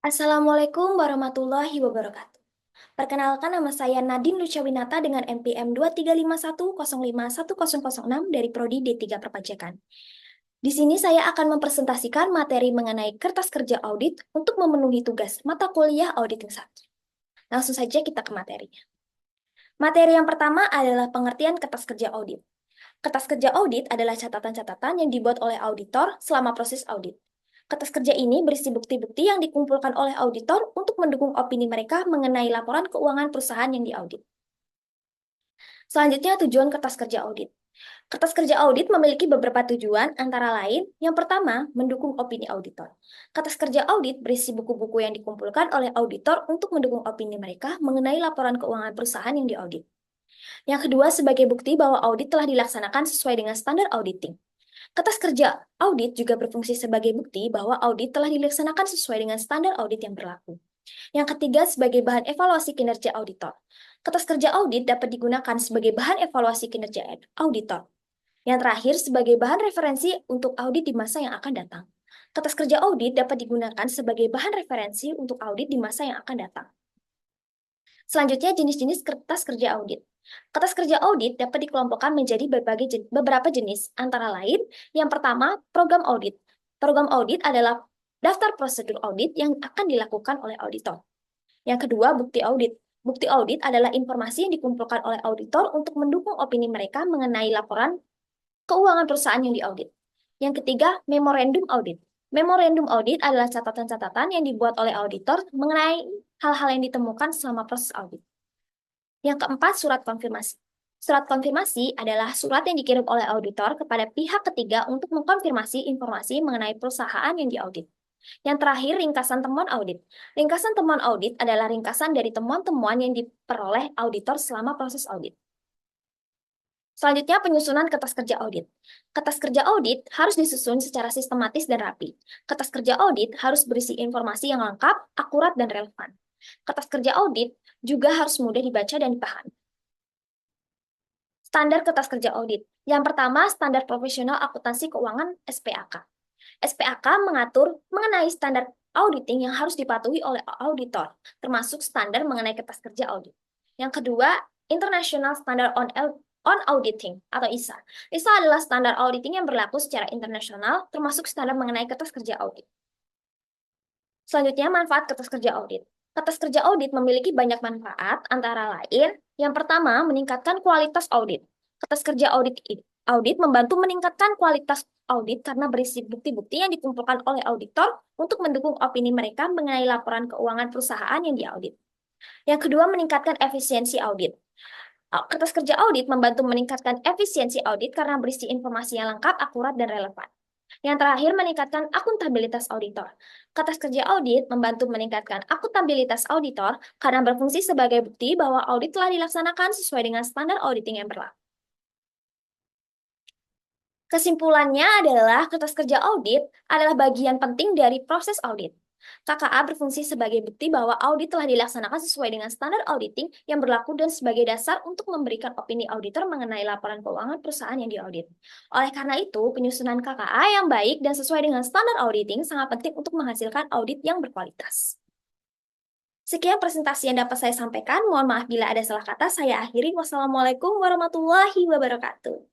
Assalamualaikum warahmatullahi wabarakatuh. Perkenalkan, nama saya Nadine Lucawinata dengan NPM 2351051006 dari Prodi D3 Perpajakan. Di sini saya akan mempresentasikan materi mengenai kertas kerja audit untuk memenuhi tugas mata kuliah Auditing 1. Langsung saja kita ke materinya. Materi yang pertama adalah pengertian kertas kerja audit. Kertas kerja audit adalah catatan-catatan yang dibuat oleh auditor selama proses audit. Kertas kerja ini berisi bukti-bukti yang dikumpulkan oleh auditor untuk mendukung opini mereka mengenai laporan keuangan perusahaan yang diaudit. Selanjutnya, tujuan kertas kerja audit. Kertas kerja audit memiliki beberapa tujuan, antara lain, yang pertama, mendukung opini auditor. Kertas kerja audit berisi buku-buku yang dikumpulkan oleh auditor untuk mendukung opini mereka mengenai laporan keuangan perusahaan yang diaudit. Yang kedua, sebagai bukti bahwa audit telah dilaksanakan sesuai dengan standar auditing. Kertas kerja audit juga berfungsi sebagai bukti bahwa audit telah dilaksanakan sesuai dengan standar audit yang berlaku. Yang ketiga, sebagai bahan evaluasi kinerja auditor. Kertas kerja audit dapat digunakan sebagai bahan evaluasi kinerja auditor. Yang terakhir, sebagai bahan referensi untuk audit di masa yang akan datang. Kertas kerja audit dapat digunakan sebagai bahan referensi untuk audit di masa yang akan datang. Selanjutnya, jenis-jenis kertas kerja audit. Kertas kerja audit dapat dikelompokkan menjadi beberapa jenis, antara lain, yang pertama, program audit. Program audit adalah daftar prosedur audit yang akan dilakukan oleh auditor. Yang kedua, bukti audit. Bukti audit adalah informasi yang dikumpulkan oleh auditor untuk mendukung opini mereka mengenai laporan keuangan perusahaan yang diaudit. Yang ketiga, memorandum audit. Memorandum audit adalah catatan-catatan yang dibuat oleh auditor mengenai hal-hal yang ditemukan selama proses audit. Yang keempat, surat konfirmasi. Surat konfirmasi adalah surat yang dikirim oleh auditor kepada pihak ketiga untuk mengkonfirmasi informasi mengenai perusahaan yang diaudit. Yang terakhir, ringkasan temuan audit. Ringkasan temuan audit adalah ringkasan dari temuan-temuan yang diperoleh auditor selama proses audit. Selanjutnya, penyusunan kertas kerja audit. Kertas kerja audit harus disusun secara sistematis dan rapi. Kertas kerja audit harus berisi informasi yang lengkap, akurat, dan relevan. Kertas kerja audit juga harus mudah dibaca dan dipahami. Standar kertas kerja audit. Yang pertama, standar profesional akuntansi keuangan (SPAK). SPAK mengatur mengenai standar auditing yang harus dipatuhi oleh auditor, termasuk standar mengenai kertas kerja audit. Yang kedua, International Standard on Auditing atau ISA. ISA adalah standar auditing yang berlaku secara internasional, termasuk standar mengenai kertas kerja audit. Selanjutnya, manfaat kertas kerja audit. Kertas kerja audit memiliki banyak manfaat, antara lain, yang pertama, meningkatkan kualitas audit. Kertas kerja audit membantu meningkatkan kualitas audit karena berisi bukti-bukti yang dikumpulkan oleh auditor untuk mendukung opini mereka mengenai laporan keuangan perusahaan yang diaudit. Yang kedua, meningkatkan efisiensi audit. Kertas kerja audit membantu meningkatkan efisiensi audit karena berisi informasi yang lengkap, akurat, dan relevan. Yang terakhir, meningkatkan akuntabilitas auditor. Kertas kerja audit membantu meningkatkan akuntabilitas auditor karena berfungsi sebagai bukti bahwa audit telah dilaksanakan sesuai dengan standar auditing yang berlaku. Kesimpulannya adalah kertas kerja audit adalah bagian penting dari proses audit. KKA berfungsi sebagai bukti bahwa audit telah dilaksanakan sesuai dengan standar auditing yang berlaku dan sebagai dasar untuk memberikan opini auditor mengenai laporan keuangan perusahaan yang diaudit. Oleh karena itu, penyusunan KKA yang baik dan sesuai dengan standar auditing sangat penting untuk menghasilkan audit yang berkualitas. Sekian presentasi yang dapat saya sampaikan. Mohon maaf bila ada salah kata. Saya akhiri. Wassalamualaikum warahmatullahi wabarakatuh.